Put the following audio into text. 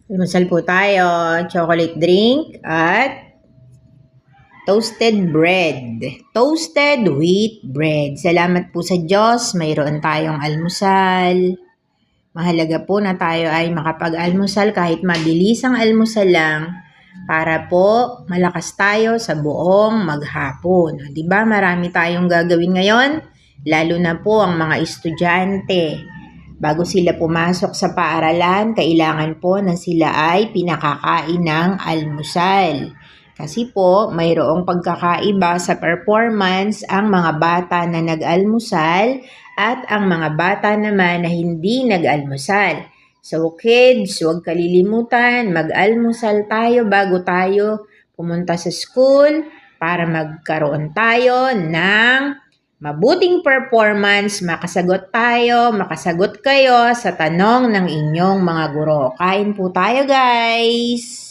Almusal po tayo, chocolate drink at toasted bread. Toasted wheat bread. Salamat po sa Diyos, mayroon tayong almusal. Mahalaga po na tayo ay makapag-almusal kahit mabilis ang almusal lang para po malakas tayo sa buong maghapon. Di ba marami tayong gagawin ngayon? Lalo na po ang mga estudyante. Bago sila pumasok sa paaralan, kailangan po na sila ay pinakakain ng almusal. Kasi po, mayroong pagkakaiba sa performance ang mga bata na nag-almusal at ang mga bata naman na hindi nag-almusal. So kids, huwag kalilimutan, mag-almusal tayo bago tayo pumunta sa school para magkaroon tayo ng mabuting performance, makasagot kayo sa tanong ng inyong mga guro. Kain po tayo guys!